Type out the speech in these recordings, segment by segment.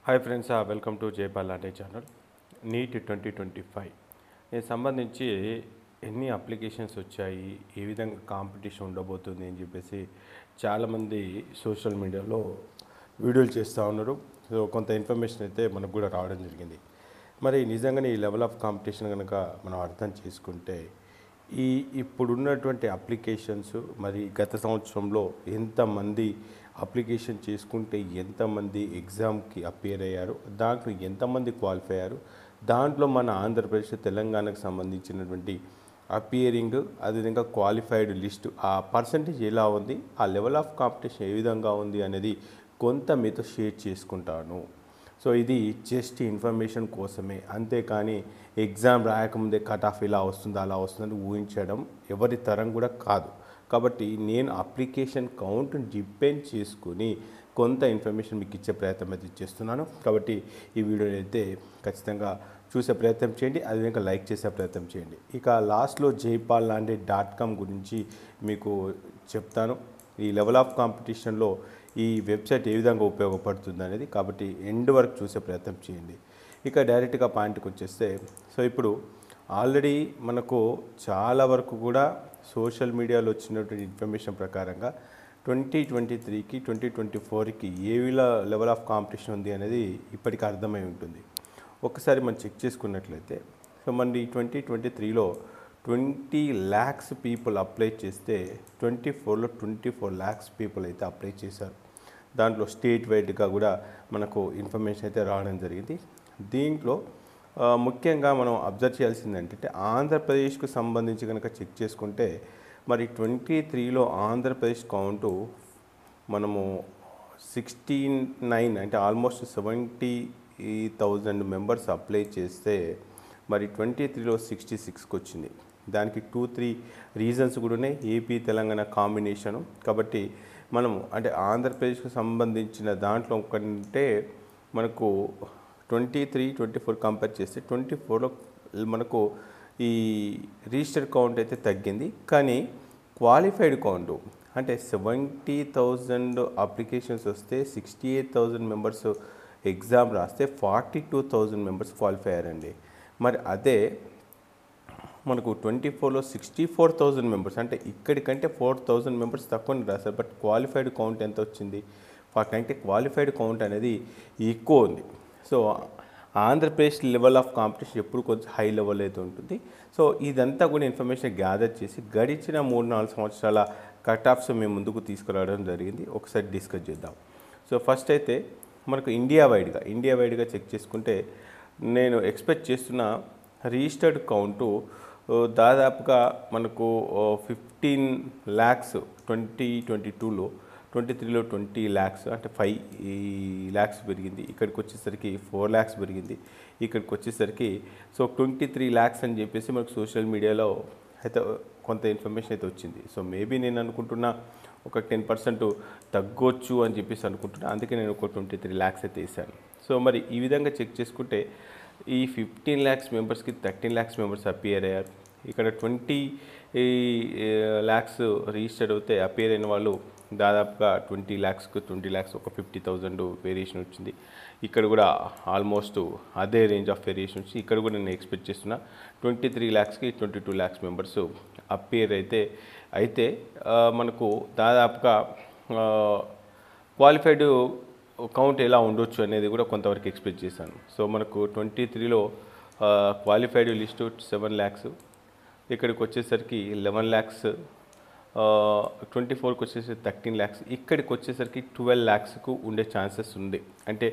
Hi friends, welcome to Jaipal లాంటి channel. Neat 2025 దీనికి సంబంధించి ఎన్ని అప్లికేషన్స్ వచ్చాయి, ఏ విధంగా కాంపిటీషన్ ఉండబోతుంది అని చెప్పేసి చాలామంది సోషల్ మీడియాలో వీడియోలు చేస్తూ ఉన్నారు. సో కొంత ఇన్ఫర్మేషన్ అయితే మనకు కూడా రావడం జరిగింది. మరి నిజంగానే ఈ లెవెల్ ఆఫ్ కాంపిటీషన్ కనుక మనం అర్థం చేసుకుంటే ఇప్పుడున్నటువంటి అప్లికేషన్స్ మరి గత సంవత్సరంలో ఎంతమంది అప్లికేషన్ చేసుకుంటే ఎంతమంది ఎగ్జామ్కి అపియర్ అయ్యారు, దాంట్లో ఎంతమంది క్వాలిఫై అయ్యారు, దాంట్లో మన ఆంధ్రప్రదేశ్ తెలంగాణకు సంబంధించినటువంటి అపియరింగ్ అదేవిధంగా క్వాలిఫైడ్ లిస్టు ఆ పర్సంటేజ్ ఎలా ఉంది, ఆ లెవెల్ ఆఫ్ కాంపిటీషన్ ఏ విధంగా ఉంది అనేది కొంత మీతో షేర్ చేసుకుంటాను. సో ఇది జస్ట్ ఇన్ఫర్మేషన్ కోసమే, అంతేకాని ఎగ్జామ్ రాయకముందే కట్ ఆఫ్ ఇలా వస్తుంది అలా వస్తుందని ఊహించడం ఎవరి తరం కూడా కాదు. కాబట్టి నేను అప్లికేషన్ కౌంట్ని డిపెండ్ చేసుకుని కొంత ఇన్ఫర్మేషన్ మీకు ఇచ్చే ప్రయత్నం అయితే చేస్తున్నాను. కాబట్టి ఈ వీడియోని అయితే ఖచ్చితంగా చూసే ప్రయత్నం చేయండి, అదేవిధంగా లైక్ చేసే ప్రయత్నం చేయండి. ఇక లాస్ట్లో jaypal.com గురించి మీకు చెప్తాను. ఈ లెవెల్ ఆఫ్ కాంపిటీషన్లో ఈ వెబ్సైట్ ఏ విధంగా ఉపయోగపడుతుంది అనేది, కాబట్టి ఎండ్ వరకు చూసే ప్రయత్నం చేయండి. ఇక డైరెక్ట్గా పాయింట్కి వచ్చేస్తే, సో ఇప్పుడు ఆల్రెడీ మనకు చాలా వరకు కూడా సోషల్ మీడియాలో వచ్చినటువంటి ఇన్ఫర్మేషన్ ప్రకారంగా 2023కి 2024కి ఏ లెవెల్ ఆఫ్ కాంపిటీషన్ ఉంది అనేది ఇప్పటికీ అర్థమై ఉంటుంది. ఒకసారి మనం చెక్ చేసుకున్నట్లయితే, సో మన 2023లో 20 lakhs పీపుల్ అప్లై చేస్తే 24లో 24 lakhs పీపుల్ అయితే అప్లై చేశారు. దాంట్లో స్టేట్ వైడ్గా కూడా మనకు ఇన్ఫర్మేషన్ అయితే రావడం జరిగింది. దీంట్లో ముఖ్యంగా మనం అబ్జర్వ్ చేయాల్సింది ఏంటంటే, ఆంధ్రప్రదేశ్కు సంబంధించి కనుక చెక్ చేసుకుంటే మరి 23లో ఆంధ్రప్రదేశ్ కౌంటు మనము 69 అంటే ఆల్మోస్ట్ 70,000 మెంబర్స్ అప్లై చేస్తే మరి 23లో 66కి వచ్చింది. దానికి 2-3 రీజన్స్ కూడా ఉన్నాయి. AP Telangana combination. కాబట్టి మనము అంటే ఆంధ్రప్రదేశ్కు సంబంధించిన దాంట్లో కంటే మనకు 23-24 కంపేర్ చేస్తే 24లో మనకు ఈ రిజిస్టర్డ్ కౌంట్ అయితే తగ్గింది. కానీ క్వాలిఫైడ్ కౌంటు అంటే 70,000 అప్లికేషన్స్ వస్తే 68,000 మెంబర్స్ ఎగ్జామ్ రాస్తే 42,000 మెంబర్స్ క్వాలిఫై అయ్యారండి. మరి అదే మనకు 24లో 64,000 మెంబర్స్ అంటే ఇక్కడికంటే 4,000 మెంబర్స్ తక్కువని రాశారు. బట్ క్వాలిఫైడ్ కౌంట్ ఎంత వచ్చింది? అంటే క్వాలిఫైడ్ కౌంట్ అనేది ఎక్కువ ఉంది. So Andhra Pradesh level of competition ఎప్పుడు కొంచెం హై లెవెల్ అయితే ఉంటుంది. సో ఇదంతా కూడా ఇన్ఫర్మేషన్ గ్యాదర్ చేసి గడిచిన 3-4 సంవత్సరాల కట్ ఆఫ్స్ మేము ముందుకు తీసుకురావడం జరిగింది. ఒకసారి డిస్కస్ చేద్దాం. సో ఫస్ట్ అయితే మనకు ఇండియా వైడ్గా చెక్ చేసుకుంటే నేను ఎక్స్పెక్ట్ చేస్తున్న రిజిస్టర్డ్ కౌంటు దాదాపుగా మనకు 15 lakhs 2022లో, 23లో 20 lakhs అంటే 5 lakhs పెరిగింది. ఇక్కడికి వచ్చేసరికి 4 lakhs పెరిగింది. ఇక్కడికి వచ్చేసరికి సో 23 lakhs అని చెప్పేసి మనకు సోషల్ మీడియాలో అయితే కొంత ఇన్ఫర్మేషన్ అయితే వచ్చింది. సో మేబీ నేను అనుకుంటున్నా ఒక 10% తగ్గొచ్చు అని చెప్పేసి అనుకుంటున్నా. అందుకే నేను ఒక 23 lakhs అయితే వేసాను. సో మరి ఈ విధంగా చెక్ చేసుకుంటే ఈ 15 lakhs మెంబర్స్కి 13 lakhs మెంబర్స్ అపియర్ అయ్యారు. ఇక్కడ 20 lakhs రిజిస్టర్డ్ అవుతే అపియర్ అయిన వాళ్ళు దాదాపుగా 20 lakhsకు 20 lakhs ఒక 50,000 వేరియేషన్ వచ్చింది. ఇక్కడ కూడా ఆల్మోస్ట్ అదే రేంజ్ ఆఫ్ వేరియేషన్ వచ్చి ఇక్కడ కూడా నేను ఎక్స్పెక్ట్ చేస్తున్నా 23 lakhsకి 22 lakhs మెంబర్స్ అపియర్ అయితే మనకు దాదాపుగా క్వాలిఫైడ్ కౌంట్ ఎలా ఉండొచ్చు అనేది కూడా కొంతవరకు ఎక్స్పెక్ట్ చేశాను. సో మనకు 23లో క్వాలిఫైడ్ లిస్టు 7 lakhs, ఇక్కడికి వచ్చేసరికి 11 lakhs, 24కి వచ్చేసరికి 13 lakhs, ఇక్కడికి వచ్చేసరికి 12 lakhsకు ఉండే ఛాన్సెస్ ఉంది. అంటే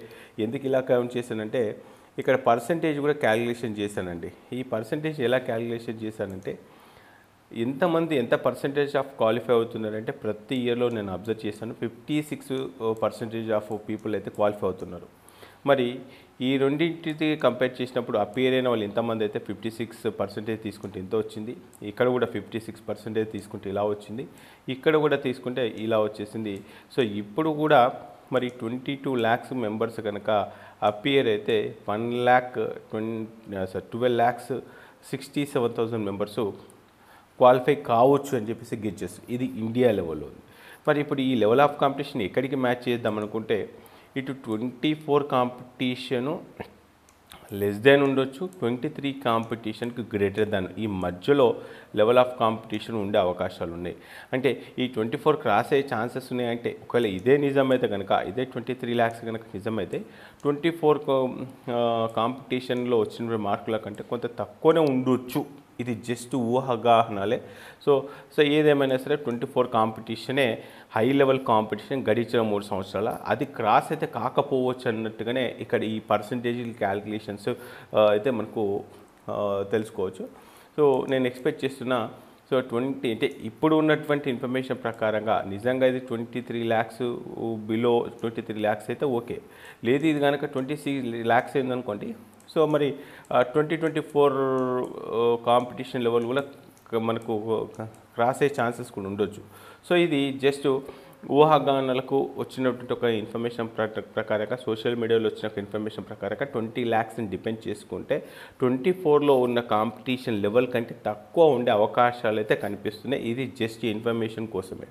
ఎందుకు ఇలా కౌంట్ చేశానంటే ఇక్కడ పర్సంటేజ్ కూడా క్యాలిక్యులేషన్ చేశానండి. ఈ పర్సంటేజ్ ఎలా క్యాలిక్యులేషన్ చేశానంటే ఎంత పర్సంటేజ్ ఆఫ్ క్వాలిఫై అవుతున్నారంటే ప్రతి ఇయర్లో నేను అబ్జర్వ్ చేశాను 56% ఆఫ్ పీపుల్ అయితే క్వాలిఫై అవుతున్నారు. మరి ఈ రెండింటికి కంపేర్ చేసినప్పుడు అపియర్ అయిన వాళ్ళు ఎంతమంది అయితే 56% తీసుకుంటే ఎంత వచ్చింది, ఇక్కడ కూడా 56% తీసుకుంటే ఇలా వచ్చింది, ఇక్కడ కూడా తీసుకుంటే ఇలా వచ్చేసింది. సో ఇప్పుడు కూడా మరి 22 lakhs మెంబర్స్ కనుక అపియర్ అయితే 12 lakhs 67,000 మెంబర్స్ క్వాలిఫై కావచ్చు అని చెప్పేసి గెస్ చేస్తుంది. ఇది ఇండియా లెవెల్లో ఉంది. మరి ఇప్పుడు ఈ లెవెల్ ఆఫ్ కాంపిటీషన్ ఎక్కడికి మ్యాచ్ చేద్దాం అనుకుంటే ఇటు 24 కాంపిటీషను లెస్ దెన్ ఉండొచ్చు, 23 కాంపిటీషన్కి గ్రేటర్ దాన్, ఈ మధ్యలో లెవెల్ ఆఫ్ కాంపిటీషన్ ఉండే అవకాశాలు ఉన్నాయి. అంటే ఈ 24 క్రాస్ అయ్యే ఛాన్సెస్ ఉన్నాయంటే ఒకవేళ ఇదే నిజమైతే కనుక, ఇదే 23 lakhs కనుక నిజమైతే 24 కాంపిటీషన్లో వచ్చిన మార్కుల కంటే కొంత తక్కువనే ఉండొచ్చు. ఇది జస్ట్ ఊహాగాహనాలే. సో ఏదేమైనా సరే 24 కాంపిటీషనే హై లెవెల్ కాంపిటీషన్ గడిచిన 3 సంవత్సరాల, అది క్రాస్ అయితే కాకపోవచ్చు అన్నట్టుగానే ఇక్కడ ఈ పర్సంటేజ్ క్యాలిక్యులేషన్స్ అయితే మనకు తెలుసుకోవచ్చు. సో నేను ఎక్స్పెక్ట్ చేస్తున్నా సో 20 అంటే ఇప్పుడు ఉన్నటువంటి ఇన్ఫర్మేషన్ ప్రకారంగా నిజంగా ఇది 23 lakhs బిలో 23 lakhs అయితే ఓకే, లేదు ఇది కనుక 26 lakhs అయిందనుకోండి, సో మరి 2024 కాంపిటీషన్ లెవెల్ కూడా మనకు క్రాస్ అయ్యే ఛాన్సెస్ కూడా ఉండొచ్చు. సో ఇది జస్ట్ ఊహాగానాలకు వచ్చినటువంటి ఒక ఇన్ఫర్మేషన్ ప్రకారంగా, సోషల్ మీడియాలో వచ్చిన ఒక ఇన్ఫర్మేషన్ ప్రకారంగా 20 lakhsని డిపెండ్ చేసుకుంటే 24లో ఉన్న కాంపిటీషన్ లెవెల్ కంటే తక్కువ ఉండే అవకాశాలు అయితే కనిపిస్తున్నాయి. ఇది జస్ట్ ఇన్ఫర్మేషన్ కోసమే.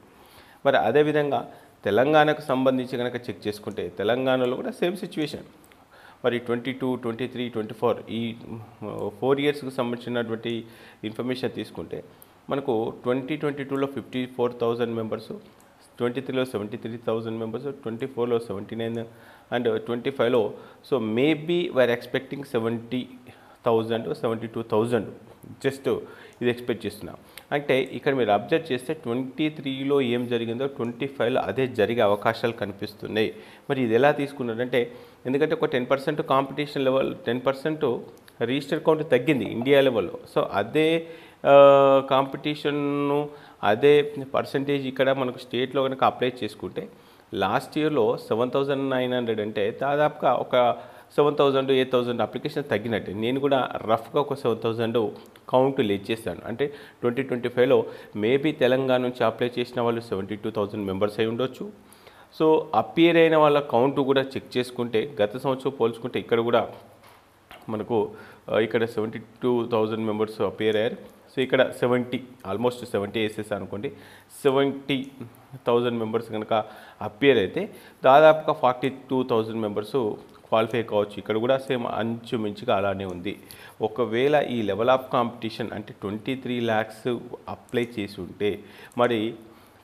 మరి అదేవిధంగా తెలంగాణకు సంబంధించి కనుక చెక్ చేసుకుంటే తెలంగాణలో కూడా సేమ్ సిచ్యువేషన్. మరి 22, 23, 24 ఈ 4 yearsకి సంబంధించినటువంటి ఇన్ఫర్మేషన్ తీసుకుంటే మనకు 2022లో 54,000 మెంబర్స్, 23లో 73,000 మెంబర్స్, 24లో 79 అండ్ 25లో so maybe we are expecting 70,000, 72,000 just ఇది ఎక్స్పెక్ట్ చేస్తున్నాం. అంటే ఇక్కడ మీరు అబ్జర్వ్ చేస్తే 23లో ఏం జరిగిందో 25లో అదే జరిగే అవకాశాలు కనిపిస్తున్నాయి. మరి ఇది ఎలా తీసుకున్నారంటే, ఎందుకంటే ఒక 10% కాంపిటీషన్ లెవెల్, 10% రిజిస్టర్ కౌంట్ తగ్గింది ఇండియా లెవెల్లో. సో అదే కాంపిటీషన్ను అదే పర్సంటేజ్ ఇక్కడ మనకు స్టేట్లో కనుక అప్లై చేసుకుంటే లాస్ట్ ఇయర్లో 7,900 అంటే దాదాపుగా ఒక 7,000, 8,000 అప్లికేషన్ తగ్గినట్టే. నేను కూడా రఫ్గా ఒక 7,000 కౌంట్ చేశాను. అంటే 2025లో మేబీ తెలంగాణ నుంచి అప్లై చేసిన వాళ్ళు 72,000 మెంబర్స్ అయి ఉండొచ్చు. సో అపియర్ అయిన వాళ్ళ కౌంట్ కూడా చెక్ చేసుకుంటే గత సంవత్సరం పోల్చుకుంటే ఇక్కడ కూడా మనకు ఇక్కడ 72,000 మెంబర్స్ అపియర్ అయ్యారు. సో ఇక్కడ 70, ఆల్మోస్ట్ 70 వేసేసి అనుకోండి, 70,000 మెంబర్స్ కనుక అపియర్ అయితే దాదాపుగా 42,000 మెంబర్స్ క్వాలిఫై కావచ్చు. ఇక్కడ కూడా సేమ్ అంచుమించుగా అలానే ఉంది. ఒకవేళ ఈ లెవెల్ ఆఫ్ కాంపిటీషన్ అంటే 23 lakhs అప్లై చేసి ఉంటే మరి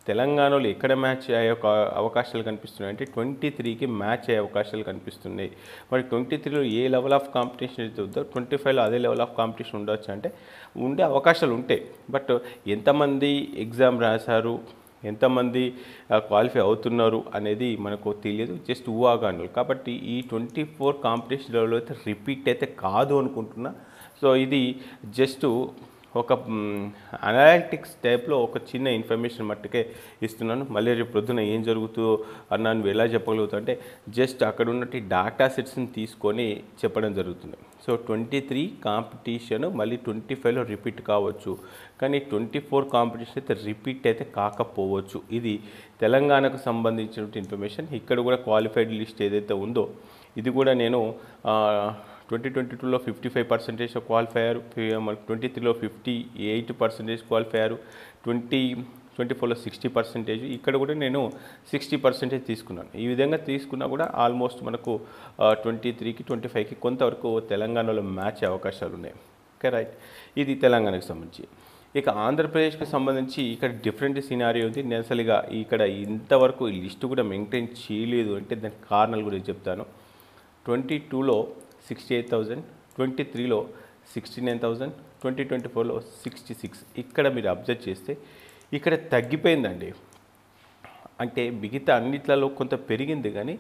తెలంగాణలో ఎక్కడ మ్యాచ్ అయ్యే అవకాశాలు కనిపిస్తున్నాయి అంటే 23కి మ్యాచ్ అయ్యే అవకాశాలు కనిపిస్తున్నాయి. మరి 23లో ఏ లెవెల్ ఆఫ్ కాంపిటీషన్ అయితే ఉందో 25లో అదే లెవెల్ ఆఫ్ కాంపిటీషన్ ఉండొచ్చు అంటే ఉండే అవకాశాలు ఉంటాయి. బట్ ఎంతమంది ఎగ్జామ్ రాశారు, ఎంతమంది క్వాలిఫై అవుతున్నారు అనేది మనకు తెలియదు, జస్ట్ ఊహాగానాలు. కాబట్టి ఈ 24 కాంపిటీషన్ లెవెల్ అయితే రిపీట్ అయితే కాదు అనుకుంటున్నా. సో ఇది జస్ట్ ఒక అనలిటిక్స్ టైప్లో ఒక చిన్న ఇన్ఫర్మేషన్ మట్టుకే ఇస్తున్నాను. మళ్ళీ రేపు ప్రొద్దున ఏం జరుగుతుందో అన్నాను ఎలా చెప్పగలుగుతా అంటే జస్ట్ అక్కడ ఉన్నట్టు డాటా సెట్స్ని తీసుకొని చెప్పడం జరుగుతుంది. సో 23 కాంపిటీషన్ మళ్ళీ 25లో రిపీట్ కావచ్చు, కానీ 24 కాంపిటీషన్ అయితే రిపీట్ అయితే కాకపోవచ్చు. ఇది తెలంగాణకు సంబంధించిన ఇన్ఫర్మేషన్. ఇక్కడ కూడా క్వాలిఫైడ్ లిస్ట్ ఏదైతే ఉందో ఇది కూడా నేను 2022లో 55% క్వాలిఫై అయ్యారు, 23లో 58% క్వాలిఫై అయ్యారు, 2024లో 60%, ఇక్కడ కూడా నేను 60% తీసుకున్నాను. ఈ విధంగా తీసుకున్నా కూడా ఆల్మోస్ట్ మనకు 23కి 25కి కొంతవరకు తెలంగాణలో మ్యాచ్ అవకాశాలు ఉన్నాయి. ఓకే రైట్, ఇది తెలంగాణకు సంబంధించి. ఇక ఆంధ్రప్రదేశ్కి సంబంధించి ఇక్కడ డిఫరెంట్ సినారియో ఉంది. నేను అసలు ఇక్కడ ఇంతవరకు ఈ లిస్టు కూడా మెయింటైన్ చేయలేదు అంటే దానికి కారణాలు కూడా చెప్తాను. 22లో 68,000, 23లో 69,000, 2024లో 66. ఇక్కడ మీరు అబ్జర్వ్ చేస్తే ఇక్కడ తగ్గిపోయిందండి. అంటే మిగతా అన్నిట్లలో కొంత పెరిగింది కానీ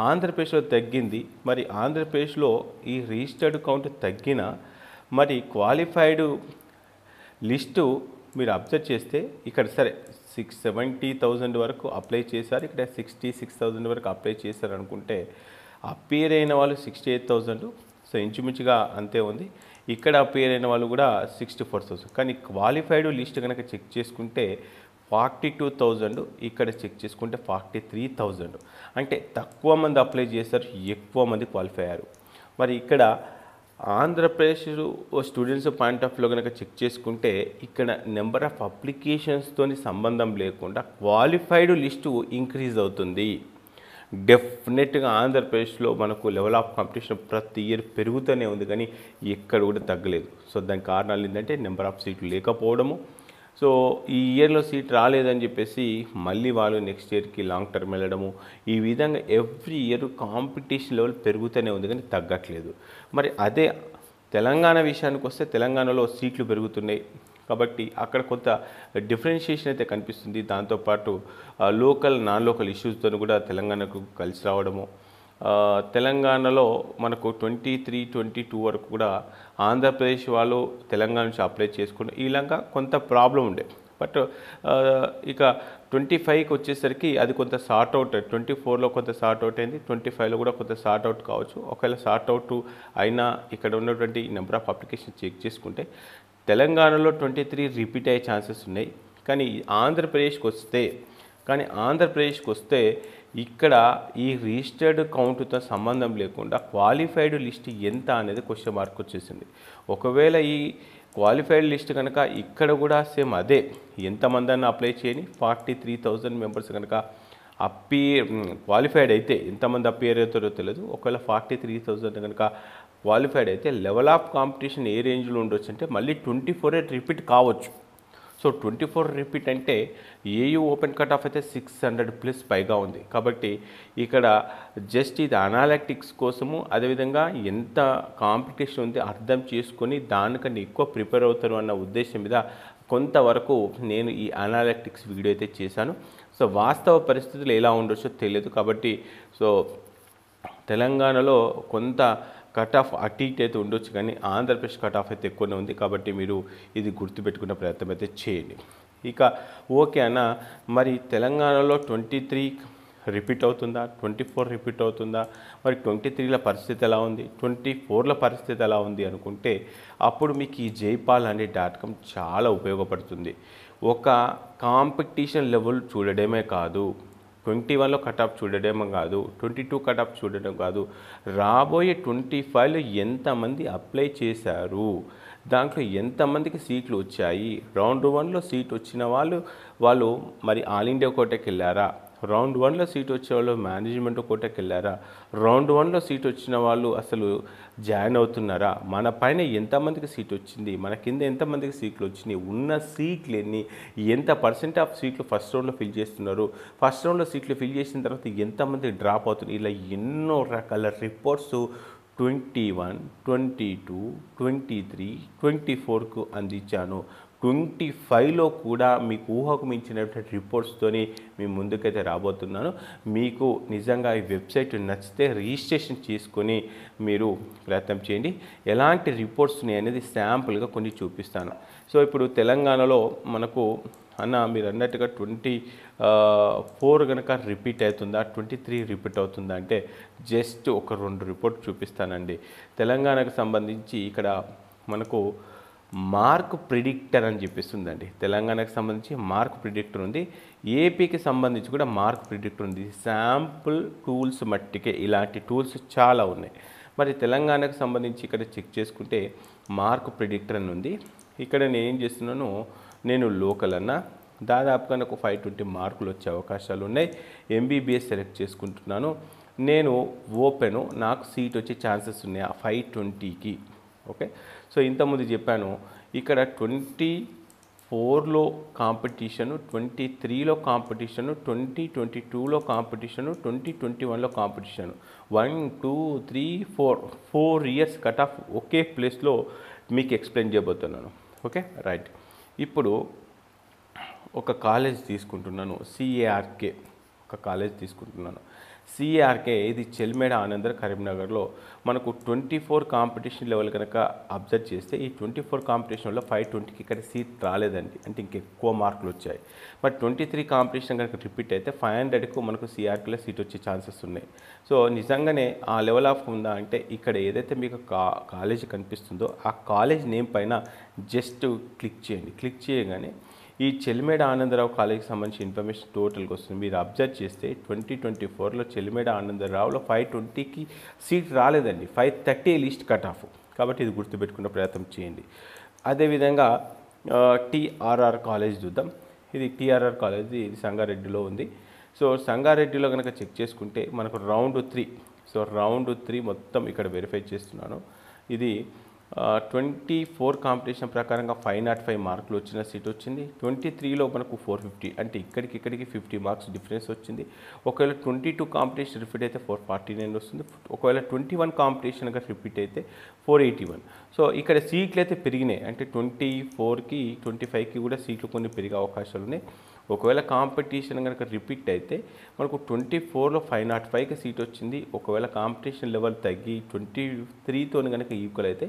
ఆంధ్రప్రదేశ్లో తగ్గింది. మరి ఆంధ్రప్రదేశ్లో ఈ రిజిస్టర్డ్ కౌంట్ తగ్గిన మరి క్వాలిఫైడ్ లిస్టు మీరు అబ్జర్వ్ చేస్తే ఇక్కడ సరే 70,000 వరకు అప్లై చేశారు, ఇక్కడ 66,000 వరకు అప్లై చేశారు అనుకుంటే అపియర్ అయిన వాళ్ళు 68,000, సో ఇంచుమించుగా అంతే ఉంది. ఇక్కడ అపియర్ అయిన వాళ్ళు కూడా 64,000, కానీ క్వాలిఫైడ్ లిస్ట్ కనుక చెక్ చేసుకుంటే 42,000, ఇక్కడ చెక్ చేసుకుంటే 43,000. అంటే తక్కువ మంది అప్లై చేశారు, ఎక్కువ మంది క్వాలిఫై అయ్యారు. మరి ఇక్కడ ఆంధ్రప్రదేశ్ స్టూడెంట్స్ పాయింట్ ఆఫ్ వ్యూలో కనుక చెక్ చేసుకుంటే ఇక్కడ నెంబర్ ఆఫ్ అప్లికేషన్స్తో సంబంధం లేకుండా క్వాలిఫైడ్ లిస్టు ఇంక్రీజ్ అవుతుంది. డెఫినెట్గా ఆంధ్రప్రదేశ్లో మనకు లెవెల్ ఆఫ్ కాంపిటీషన్ ప్రతి ఇయర్ పెరుగుతూనే ఉంది, కానీ ఎక్కడ కూడా తగ్గలేదు. సో దానికి కారణాలు ఏంటంటే నెంబర్ ఆఫ్ సీట్లు లేకపోవడము. సో ఈ ఇయర్లో సీట్ రాలేదని చెప్పేసి మళ్ళీ వాళ్ళు నెక్స్ట్ ఇయర్కి లాంగ్ టర్మ్ వెళ్ళడము, ఈ విధంగా ఎవ్రీ ఇయర్ కాంపిటీషన్ లెవెల్ పెరుగుతూనే ఉంది కానీ తగ్గట్లేదు. మరి అదే తెలంగాణ విషయానికి వస్తే తెలంగాణలో సీట్లు పెరుగుతున్నాయి కాబట్టి అక్కడ కొంత డిఫరెన్షియేషన్ అయితే కనిపిస్తుంది. దాంతోపాటు లోకల్ నాన్ లోకల్ ఇష్యూస్తో కూడా తెలంగాణకు కలిసి రావడము, తెలంగాణలో మనకు 23, 22 వరకు కూడా ఆంధ్రప్రదేశ్ వాళ్ళు తెలంగాణ నుంచి అప్లై చేసుకుని ఇలాగా కొంత ప్రాబ్లం ఉండే. బట్ ఇక 25కి వచ్చేసరికి అది కొంత సార్ట్అవుట్, 24లో కొంత సార్ట్అవుట్ అయింది, 25లో కూడా కొంత సార్ట్అవుట్ కావచ్చు. ఒకవేళ సార్ట్అవుట్ అయినా ఇక్కడ ఉన్నటువంటి నెంబర్ ఆఫ్ అప్లికేషన్ చెక్ చేసుకుంటే తెలంగాణలో 23 రిపీట్ అయ్యే ఛాన్సెస్ ఉన్నాయి. కానీ ఆంధ్రప్రదేశ్కి వస్తే ఇక్కడ ఈ రిజిస్టర్డ్ కౌంట్తో సంబంధం లేకుండా క్వాలిఫైడ్ లిస్ట్ ఎంత అనేది క్వశ్చన్ మార్క్ వచ్చేసింది. ఒకవేళ ఈ క్వాలిఫైడ్ లిస్ట్ కనుక ఇక్కడ కూడా సేమ్ అదే, ఎంతమంది అన్న అప్లై చేయని 43,000 మెంబర్స్ కనుక క్వాలిఫైడ్ అయితే ఎంతమంది అపియర్ అవుతారో తెలియదు. ఒకవేళ 43,000 కనుక క్వాలిఫైడ్ అయితే లెవెల్ ఆఫ్ కాంపిటీషన్ ఏ రేంజ్లో ఉండొచ్చు అంటే మళ్ళీ 24 రిపీట్ కావచ్చు. సో 24 రిపీట్ అంటే ఏయూ ఓపెన్ కట్ ఆఫ్ అయితే 600+ పైగా ఉంది. కాబట్టి ఇక్కడ జస్ట్ ఇది అనాలిటిక్స్ కోసము, అదేవిధంగా ఎంత కాంపిటీషన్ ఉంది అర్థం చేసుకొని దానికన్నా ఎక్కువ ప్రిపేర్ అవుతారు అన్న ఉద్దేశం మీద కొంతవరకు నేను ఈ అనాలిటిక్స్ వీడియో అయితే చేశాను. సో వాస్తవ పరిస్థితులు ఎలా ఉండొచ్చో తెలియదు. కాబట్టి సో తెలంగాణలో కొంత కట్ ఆఫ్ అటు ఇటు అయితే ఉండొచ్చు, కానీ ఆంధ్రప్రదేశ్ కట్ ఆఫ్ అయితే ఎక్కువనే ఉంది. కాబట్టి మీరు ఇది గుర్తుపెట్టుకునే ప్రయత్నం అయితే చేయండి. ఇక ఓకే అన్న, మరి తెలంగాణలో 23 రిపీట్ అవుతుందా, 24 రిపీట్ అవుతుందా, మరి 23ల పరిస్థితి ఎలా ఉంది, 24ల పరిస్థితి ఎలా ఉంది అనుకుంటే అప్పుడు మీకు ఈ jaypal.com చాలా ఉపయోగపడుతుంది. ఒక కాంపిటీషన్ లెవెల్ చూడడమే కాదు, 21లో కట్ ఆఫ్ చూడడమే కాదు, 22 కట్ ఆఫ్ చూడడం కాదు, రాబోయే 25లో ఎంతమంది అప్లై చేశారు, దాంట్లో ఎంతమందికి సీట్లు వచ్చాయి, రౌండ్ 1లో సీట్ వచ్చిన వాళ్ళు మరి ఆల్ ఇండియా కోటాకి వెళ్ళారా, రౌండ్ 1లో సీట్ వచ్చే వాళ్ళు మేనేజ్మెంట్ కోటాకి వెళ్ళారా, రౌండ్ 1లో సీట్ వచ్చిన వాళ్ళు అసలు జాయిన్ అవుతున్నారా, మన పైన ఎంతమందికి సీట్ వచ్చింది, మన కింద ఎంతమందికి సీట్లు వచ్చినాయి, ఉన్న సీట్లు ఎన్ని, ఎంత పర్సెంట్ ఆఫ్ సీట్లు ఫస్ట్ రౌండ్లో ఫిల్ చేస్తున్నారు, ఫస్ట్ రౌండ్లో సీట్లు ఫిల్ చేసిన తర్వాత ఎంతమంది డ్రాప్ అవుతున్నారు, ఇలా ఎన్నో రకాల రిపోర్ట్స్ 21, 22, 23, 24కు అందించాను. 25లో కూడా మీకు ఊహకు మించినటువంటి రిపోర్ట్స్తోని మీ ముందుకైతే రాబోతున్నాను. మీకు నిజంగా ఈ వెబ్సైట్ నచ్చితే రిజిస్ట్రేషన్ చేసుకొని మీరు ప్రయత్నం చేయండి. ఎలాంటి రిపోర్ట్స్ ఉన్నాయి అనేది శాంపుల్గా కొన్ని చూపిస్తాను. సో ఇప్పుడు తెలంగాణలో మనకు అన్న మీరు అన్నట్టుగా 24 కనుక రిపీట్ అవుతుందా, 23 రిపీట్ అవుతుందా అంటే జస్ట్ ఒక 2 రిపోర్ట్ చూపిస్తానండి. తెలంగాణకు సంబంధించి ఇక్కడ మనకు మార్క్ ప్రిడిక్టర్ అని చెప్పిస్తుందండి. తెలంగాణకు సంబంధించి మార్క్ ప్రిడిక్టర్ ఉంది, ఏపీకి సంబంధించి కూడా మార్క్ ప్రిడిక్టర్ ఉంది. శాంపుల్ టూల్స్ మట్టికే ఇలాంటి టూల్స్ చాలా ఉన్నాయి. మరి తెలంగాణకు సంబంధించి ఇక్కడ చెక్ చేసుకుంటే మార్క్ ప్రిడిక్టర్ అని ఉంది. ఇక్కడ నేను ఏం చేస్తున్నాను, నేను లోకల్ అన్న దాదాపుగా నాకు 520 మార్కులు వచ్చే అవకాశాలు ఉన్నాయి. ఎంబీబీఎస్ సెలెక్ట్ చేసుకుంటున్నాను. నేను ఓపెను, నాకు సీట్ వచ్చే ఛాన్సెస్ ఉన్నాయి ఆ 520కి. ఓకే, సో ఇంతకుముందు చెప్పాను ఇక్కడ 24లో కాంపిటీషను, 23లో కాంపిటీషను, 2022లో కాంపిటీషను, 2021లో కాంపిటీషను. 1, 2, 3, 4 ఇయర్స్ కట్ ఆఫ్ ఒకే ప్లేస్లో మీకు ఎక్స్ప్లెయిన్ చేయబోతున్నాను. ఓకే రైట్, ఇప్పుడు ఒక కాలేజ్ తీసుకుంటున్నాను, సిఏఆర్కే ఒక కాలేజ్ తీసుకుంటున్నాను. సిఏఆర్కే ఇది చెల్మేడ ఆనందర్ కరీంనగర్లో మనకు 24 కాంపిటీషన్ లెవెల్ కనుక అబ్జర్వ్ చేస్తే ఈ 24 కాంపిటీషన్లో 520కి ఇక్కడ సీట్ రాలేదండి, అంటే ఇంకెక్కువ మార్కులు వచ్చాయి. మరి 23 కాంపిటీషన్ కనుక రిపీట్ అయితే 500కు మనకు సిఆర్కేలో సీట్ వచ్చే ఛాన్సెస్ ఉన్నాయి. సో నిజంగానే ఆ లెవెల్ ఆఫ్ ఉందా అంటే ఇక్కడ ఏదైతే మీకు కాలేజ్ కనిపిస్తుందో ఆ కాలేజ్ నేమ్ పైన జస్ట్ క్లిక్ చేయండి. క్లిక్ చేయగానే ఈ చెల్మేడ ఆనందరావు కాలేజీకి సంబంధించిన ఇన్ఫర్మేషన్ టోటల్గా వస్తుంది. మీరు అబ్జర్వ్ చేస్తే 2024లో చెల్మేడ ఆనందరావులో 520కి సీట్ రాలేదండి, 530 లిస్ట్ కట్ ఆఫ్. కాబట్టి ఇది గుర్తుపెట్టుకునే ప్రయత్నం చేయండి. అదేవిధంగా టీఆర్ఆర్ కాలేజ్ చూద్దాం. ఇది టీఆర్ఆర్ కాలేజ్, ఇది సంగారెడ్డిలో ఉంది. సో సంగారెడ్డిలో కనుక చెక్ చేసుకుంటే మనకు రౌండ్ 3, సో రౌండ్ 3 మొత్తం ఇక్కడ వెరిఫై చేస్తున్నాను. ఇది 24 కాంపిటీషన్ ప్రకారంగా 505 మార్కులు వచ్చిన సీట్ వచ్చింది. 23లో మనకు 450, అంటే ఇక్కడికి 50 మార్క్స్ డిఫరెన్స్ వచ్చింది. ఒకవేళ 22 కాంపిటీషన్ రిపీట్ అయితే 449 వస్తుంది. ఒకవేళ 21 కాంపిటీషన్ కనుక రిపీట్ అయితే 481. సో ఇక్కడ సీట్లు అయితే పెరిగినాయి, అంటే 24కి 25కి కూడా సీట్లు కొన్ని పెరిగే అవకాశాలు ఉన్నాయి. ఒకవేళ కాంపిటీషన్ కనుక రిపీట్ అయితే మనకు 24లో 505కి సీట్ వచ్చింది. ఒకవేళ కాంపిటీషన్ లెవెల్ తగ్గి 23తో కనుక ఈక్వల్ అయితే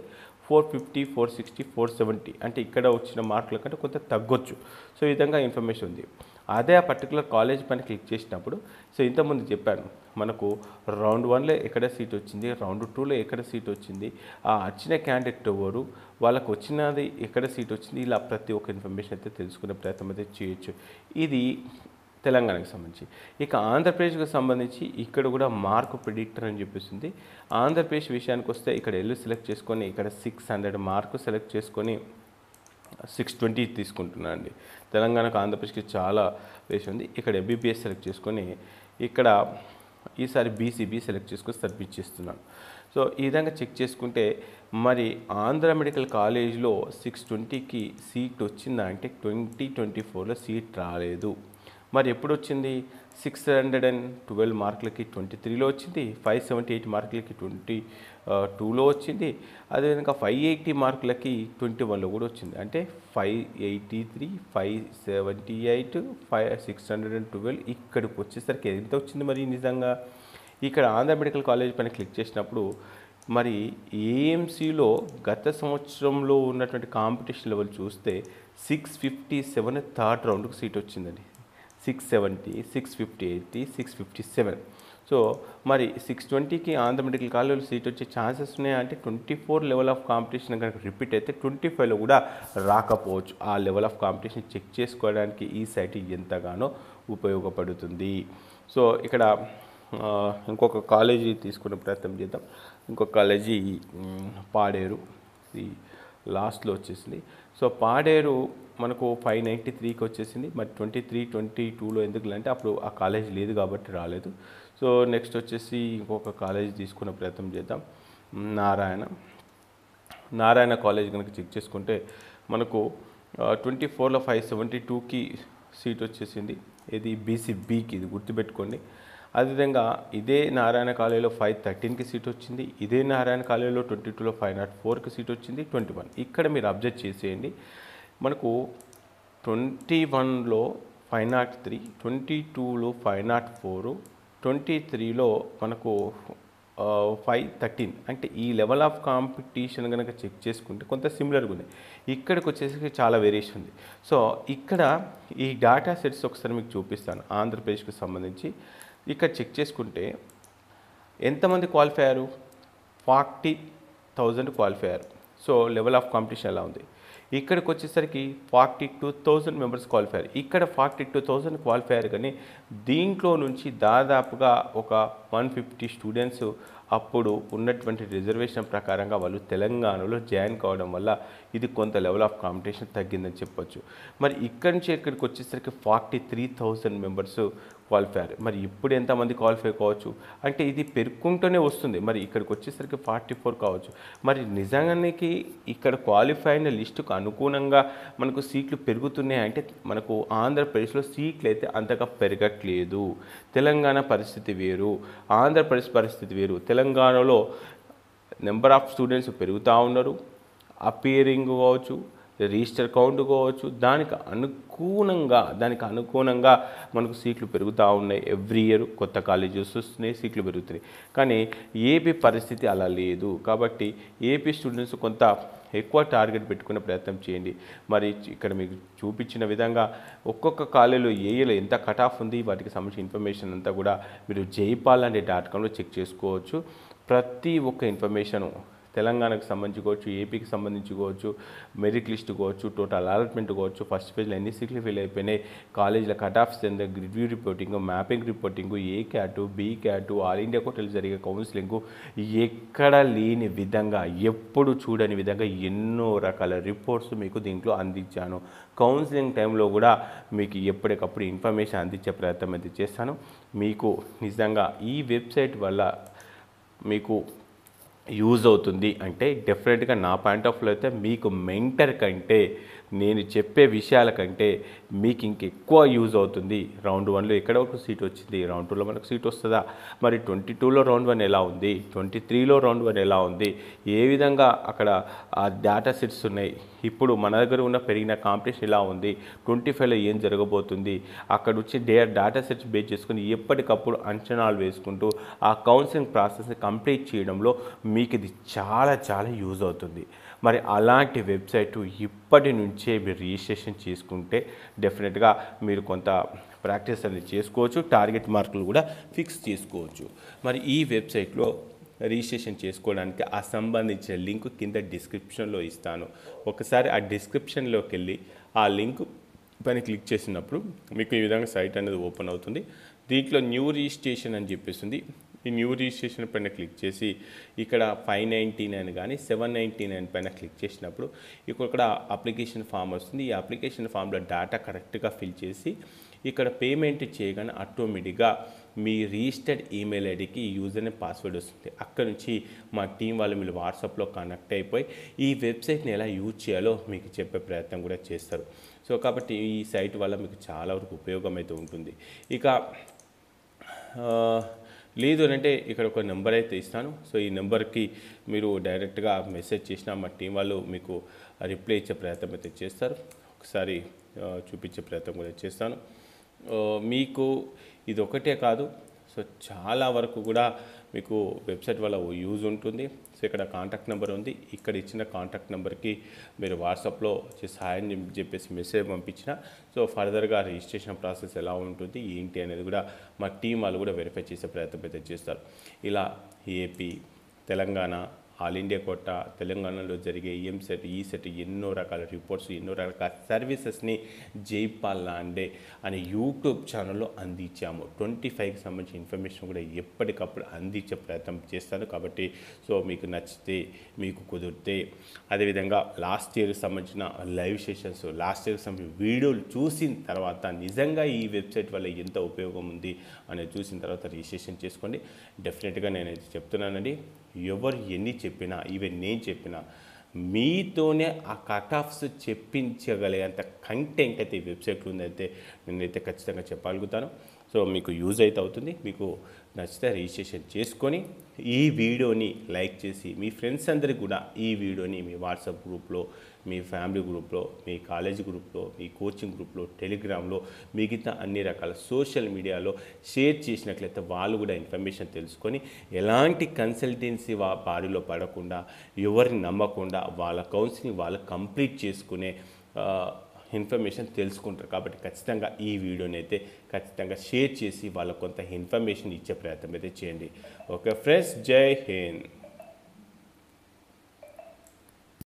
450, 460, 470, అంటే ఇక్కడ వచ్చిన మార్కుల కంటే కొంత తగ్గొచ్చు. సో ఈ విధంగా ఇన్ఫర్మేషన్ ఉంది. అదే ఆ పర్టికులర్ కాలేజ్ పైన క్లిక్ చేసినప్పుడు, సో ఇంతకుముందు చెప్పాను మనకు రౌండ్ 1లో ఎక్కడ సీట్ వచ్చింది, రౌండ్ 2లో ఎక్కడ సీట్ వచ్చింది, ఆ వచ్చిన క్యాండిడేట్ ఎవరు, వాళ్ళకు వచ్చినది ఎక్కడ సీట్ వచ్చింది, ఇలా ప్రతి ఒక్క ఇన్ఫర్మేషన్ అయితే తెలుసుకునే ప్రయత్నం అయితే చేయొచ్చు. ఇది తెలంగాణకు సంబంధించి. ఇక ఆంధ్రప్రదేశ్కి సంబంధించి ఇక్కడ కూడా మార్క్ ప్రిడిక్టర్ అని చెప్పేసింది. ఆంధ్రప్రదేశ్ విషయానికి వస్తే ఇక్కడ ఎల్లు సెలెక్ట్ చేసుకొని ఇక్కడ 600 మార్కు సెలెక్ట్ చేసుకొని 620 తీసుకుంటున్నాను అండి. తెలంగాణకు ఆంధ్రప్రదేశ్కి చాలా వేసి ఉంది. ఇక్కడ ఎంబీబీఎస్ సెలెక్ట్ చేసుకొని ఇక్కడ ఈసారి బీసీబీ సెలెక్ట్ చేసుకొని సబ్మిట్ చేస్తున్నాను. సో ఈ విధంగా చెక్ చేసుకుంటే మరి ఆంధ్ర మెడికల్ కాలేజ్లో 620కి సీట్ వచ్చిందా అంటే 2024లో సీట్ రాలేదు. మరి ఎప్పుడు వచ్చింది? 612 మార్కులకి 23లో వచ్చింది, 578 మార్కులకి 22లో వచ్చింది, అదేవిధంగా 580 మార్కులకి 21లో కూడా వచ్చింది. అంటే 583, 578, 612 ఇక్కడికి వచ్చేసరికి ఎంత వచ్చింది మరి నిజంగా? ఇక్కడ ఆంధ్ర మెడికల్ కాలేజ్ పైన క్లిక్ చేసినప్పుడు మరి ఏఎంసీలో గత సంవత్సరంలో ఉన్నటువంటి కాంపిటీషన్ లెవెల్ చూస్తే 657 థర్డ్ రౌండ్కి సీట్ వచ్చిందండి. 670, 658, 657. సో మరి 620కి ఆంధ్ర మెడికల్ కాలేజ్లో సీట్ వచ్చే ఛాన్సెస్ ఉన్నాయంటే 24 లెవెల్ ఆఫ్ కాంపిటీషన్ కనుక రిపీట్ అయితే 25లో కూడా రాకపోవచ్చు. ఆ లెవెల్ ఆఫ్ కాంపిటీషన్ చెక్ చేసుకోవడానికి ఈ సైట్ ఎంతగానో ఉపయోగపడుతుంది. సో ఇక్కడ ఇంకొక కాలేజీ తీసుకునే ప్రయత్నం చేద్దాం. ఇంకొక కాలేజీ పాడేరు, ఈ లాస్ట్లో వచ్చేసింది. సో పాడేరు మనకు 593కి వచ్చేసింది. మరి 23, 22లో ఎందుకు అంటే అప్పుడు ఆ కాలేజ్ లేదు కాబట్టి రాలేదు. సో నెక్స్ట్ వచ్చేసి ఇంకొక కాలేజ్ తీసుకునే ప్రయత్నం చేద్దాం. నారాయణ కాలేజ్ కనుక చెక్ చేసుకుంటే మనకు 24లో 572కి సీట్ వచ్చేసింది. ఇది బీసీబీకి, ఇది గుర్తుపెట్టుకోండి. అదేవిధంగా ఇదే నారాయణ కాలేజీలో 513కి సీట్ వచ్చింది. ఇదే నారాయణ కాలేజీలో 22లో 504కి సీట్ వచ్చింది. 21 ఇక్కడ మీరు అబ్జర్వ్ చేసేయండి. మనకు 21లో 503, 22లో 504, 23లో మనకు 513. అంటే ఈ లెవెల్ ఆఫ్ కాంపిటీషన్ కనుక చెక్ చేసుకుంటే కొంత సిమిలర్గా ఉంది. ఇక్కడికి వచ్చేసరికి చాలా వేరియేషన్ ఉంది. సో ఇక్కడ ఈ డేటా సెట్స్ ఒకసారి మీకు చూపిస్తాను ఆంధ్రప్రదేశ్కి సంబంధించి. ఇక్కడ చెక్ చేసుకుంటే ఎంతమంది క్వాలిఫై అయ్యారు? 40,000 క్వాలిఫై అయ్యారు. సో లెవెల్ ఆఫ్ కాంపిటీషన్ ఎలా ఉంది? ఇక్కడికి వచ్చేసరికి 42,000 మెంబర్స్ క్వాలిఫై అయ్యారు. ఇక్కడ 42,000 క్వాలిఫై అయ్యారు, కానీ దీంట్లో నుంచి దాదాపుగా ఒక 150 స్టూడెంట్స్ అప్పుడు ఉన్నటువంటి రిజర్వేషన్ ప్రకారంగా వాళ్ళు తెలంగాణలో జాయిన్ కావడం వల్ల ఇది కొంత లెవెల్ ఆఫ్ కాంపిటీషన్ తగ్గిందని చెప్పొచ్చు. మరి ఇక్కడి నుంచి ఇక్కడికి వచ్చేసరికి 43,000 మెంబర్స్ క్వాలిఫై అయ్యారు. మరి ఇప్పుడు ఎంతమంది క్వాలిఫై కావచ్చు అంటే ఇది పెరుగుకుంటూనే వస్తుంది. మరి ఇక్కడికి వచ్చేసరికి 44 కావచ్చు. మరి నిజానికి ఇక్కడ క్వాలిఫై అయిన లిస్టుకు అనుగుణంగా మనకు సీట్లు పెరుగుతున్నాయి అంటే మనకు ఆంధ్రప్రదేశ్లో సీట్లు అయితే అంతగా పెరగట్లేదు. తెలంగాణ పరిస్థితి వేరు, ఆంధ్రప్రదేశ్ పరిస్థితి వేరు. తెలంగాణలో నెంబర్ ఆఫ్ స్టూడెంట్స్ పెరుగుతూ ఉన్నారు, అపియరింగ్ కావచ్చు, రిజిస్టర్ కౌంట్ కావచ్చు, దానికి అనుగుణంగా మనకు సీట్లు పెరుగుతూ ఉన్నాయి. ఎవ్రీ ఇయర్ కొత్త కాలేజెస్ వస్తున్నాయి, సీట్లు పెరుగుతున్నాయి. కానీ ఏపీ పరిస్థితి అలా లేదు. కాబట్టి ఏపీ స్టూడెంట్స్ కొంత ఎక్కువ టార్గెట్ పెట్టుకునే ప్రయత్నం చేయండి. మరి ఇక్కడ మీకు చూపించిన విధంగా ఒక్కొక్క కాలేజీలో ఏఏలో ఎంత కట్ ఆఫ్ ఉంది, వాటికి సంబంధించిన ఇన్ఫర్మేషన్ అంతా కూడా మీరు జైపాల్ అనే .comలో చెక్ చేసుకోవచ్చు. ప్రతి ఒక్క ఇన్ఫర్మేషను తెలంగాణకు సంబంధించి కావచ్చు, ఏపీకి సంబంధించి కావచ్చు, మెరిట్ లిస్ట్ కావచ్చు, టోటల్ అలాట్మెంట్ కావచ్చు, ఫస్ట్ పేజ్లో ఎన్ని సీట్లు ఫిల్ అయిపోయినాయి, కాలేజీల కట్ ఆఫ్స్ ఎంత, రివ్యూ రిపోర్టింగ్, మ్యాపింగ్ రిపోర్టింగ్, ఏ క్యాటు, బి క్యాటు, ఆల్ ఇండియా కోటలు జరిగే కౌన్సిలింగ్, ఎక్కడ లేని విధంగా, ఎప్పుడు చూడని విధంగా ఎన్నో రకాల రిపోర్ట్స్ మీకు దీంట్లో అందించాను. కౌన్సిలింగ్ టైంలో కూడా మీకు ఎప్పటికప్పుడు ఇన్ఫర్మేషన్ అందించే ప్రయత్నం అయితే చేస్తాను. మీకు నిజంగా ఈ వెబ్సైట్ వల్ల మీకు యూజ్ అవుతుంది అంటే డెఫినెట్గా నా పాయింట్ ఆఫ్ వ్యూ అయితే మీకు మెంటర్ కంటే, నేను చెప్పే విషయాల కంటే మీకు ఇంకెక్కువ యూజ్ అవుతుంది. రౌండ్ 1లో ఎక్కడ వరకు సీట్ వచ్చింది, రౌండ్ 2లో మనకు సీట్ వస్తుందా, మరి 22లో రౌండ్ 1 ఎలా ఉంది, 23లో రౌండ్ 1 ఎలా ఉంది, ఏ విధంగా అక్కడ ఆ డేటా సెట్స్ ఉన్నాయి, ఇప్పుడు మన దగ్గర ఉన్న పెరిగిన కాంపిటీషన్ ఎలా ఉంది, 25లో ఏం జరగబోతుంది, అక్కడ వచ్చి డేటా సెట్స్ బేస్ చేసుకుని ఎప్పటికప్పుడు అంచనాలు వేసుకుంటూ ఆ కౌన్సిలింగ్ ప్రాసెస్ని కంప్లీట్ చేయడంలో మీకు ఇది చాలా చాలా యూజ్ అవుతుంది. మరి అలాంటి వెబ్సైటు ఇప్పటి నుంచే మీరు రిజిస్ట్రేషన్ చేసుకుంటే డెఫినెట్గా మీరు కొంత ప్రాక్టీస్ అనేది చేసుకోవచ్చు, టార్గెట్ మార్కులు కూడా ఫిక్స్ చేసుకోవచ్చు. మరి ఈ వెబ్సైట్లో రిజిస్ట్రేషన్ చేసుకోవడానికి ఆ సంబంధించిన లింక్ కింద డిస్క్రిప్షన్లో ఇస్తాను. ఒకసారి ఆ డిస్క్రిప్షన్లోకి వెళ్ళి ఆ లింక్ పైన క్లిక్ చేసినప్పుడు మీకు ఈ విధంగా సైట్ అనేది ఓపెన్ అవుతుంది. దీంట్లో న్యూ రిజిస్ట్రేషన్ అని చెప్పేసింది. ఈ న్యూ రిజిస్ట్రేషన్ పైన క్లిక్ చేసి ఇక్కడ 599 కానీ 799 పైన క్లిక్ చేసినప్పుడు ఇక్కడ అప్లికేషన్ ఫామ్ వస్తుంది. ఈ అప్లికేషన్ ఫామ్లో డేటా కరెక్ట్గా ఫిల్ చేసి ఇక్కడ పేమెంట్ చేయగానే ఆటోమేటిక్గా మీ రిజిస్టర్డ్ ఈమెయిల్ ఐడికి యూజర్ నేమ్ పాస్వర్డ్ వస్తుంది. అక్కడ నుంచి మా టీం వాళ్ళు మీరు వాట్సాప్లో కనెక్ట్ అయిపోయి ఈ వెబ్సైట్ని ఎలా యూజ్ చేయాలో మీకు చెప్పే ప్రయత్నం కూడా చేస్తారు. సో కాబట్టి ఈ సైట్ వల్ల మీకు చాలా వరకు ఉపయోగం అయితే ఉంటుంది. ఇక లేదు అంటే ఇక్కడ ఒక నెంబర్ అయితే ఇస్తాను. సో ఈ నెంబర్కి మీరు డైరెక్ట్గా మెసేజ్ చేసినా మా టీం వాళ్ళు మీకు రిప్లై ఇచ్చే ప్రయత్నం అయితే చేస్తారు. ఒకసారి చూపించే ప్రయత్నం కూడా చేస్తాను. మీకు ఇది ఒకటే కాదు, సో చాలా వరకు కూడా మీకు వెబ్సైట్ వల్ల యూజ్ ఉంటుంది. సో ఇక్కడ కాంటాక్ట్ నెంబర్ ఉంది. ఇక్కడ ఇచ్చిన కాంటాక్ట్ నెంబర్కి మీరు వాట్సాప్లో హాయ్ అని చెప్పేసి మెసేజ్ పంపించిన సో ఫర్దర్గా రిజిస్ట్రేషన్ ప్రాసెస్ ఎలా ఉంటుంది ఏంటి అనేది కూడా మా టీం వాళ్ళు కూడా వెరిఫై చేసే ప్రయత్నం అయితే చేస్తారు. ఇలా AP, Telangana, all India quota, తెలంగాణలో జరిగే ఎంసెట్, ఈసెట్ ఎన్నో రకాల రిపోర్ట్స్, ఎన్నో రకాల సర్వీసెస్ని జైపాల్ లాండే అనే యూట్యూబ్ ఛానల్లో అందించాము. 25కి సంబంధించిన ఇన్ఫర్మేషన్ కూడా ఎప్పటికప్పుడు అందించే ప్రయత్నం చేస్తాను. కాబట్టి సో మీకు నచ్చితే, మీకు కుదిరితే, అదేవిధంగా లాస్ట్ ఇయర్కి సంబంధించిన లైవ్ సెషన్స్, లాస్ట్ ఇయర్కి సంబంధించిన వీడియోలు చూసిన తర్వాత నిజంగా ఈ వెబ్సైట్ వల్ల ఎంత ఉపయోగం ఉంది అనేది చూసిన తర్వాత రిజిస్ట్రేషన్ చేసుకోండి. డెఫినెట్గా నేనైతే చెప్తున్నానండి, ఎవరు ఎన్ని చెప్పినా, ఈవెన్ నేను చెప్పినా మీతోనే ఆ కట్ ఆఫ్స్ చెప్పించగలిగేంత కంటెంట్ అయితే ఈ వెబ్సైట్లో ఉందైతే నేనైతే ఖచ్చితంగా చెప్పగలుగుతాను. సో మీకు యూజ్ అయితే అవుతుంది. మీకు నచ్చితే రిజిస్ట్రేషన్ చేసుకొని ఈ వీడియోని లైక్ చేసి మీ ఫ్రెండ్స్ అందరికీ కూడా ఈ వీడియోని మీ వాట్సాప్ గ్రూప్లో, మీ ఫ్యామిలీ గ్రూప్లో, మీ కాలేజ్ గ్రూప్లో, మీ కోచింగ్ గ్రూప్లో, టెలిగ్రామ్లో, మిగతా అన్ని రకాల సోషల్ మీడియాలో షేర్ చేసినట్లయితే వాళ్ళు కూడా ఇన్ఫర్మేషన్ తెలుసుకొని ఎలాంటి కన్సల్టెన్సీ బారిలో పడకుండా, ఎవరిని నమ్మకుండా వాళ్ళ కౌన్సిలింగ్ వాళ్ళు కంప్లీట్ చేసుకునే ఇన్ఫర్మేషన్ తెలుసుకుంటారు. కాబట్టి ఖచ్చితంగా ఈ వీడియోని అయితే ఖచ్చితంగా షేర్ చేసి వాళ్ళకు కొంత ఇన్ఫర్మేషన్ ఇచ్చే ప్రయత్నం అయితే చేయండి. ఓకే ఫ్రెండ్స్, జై హింద్.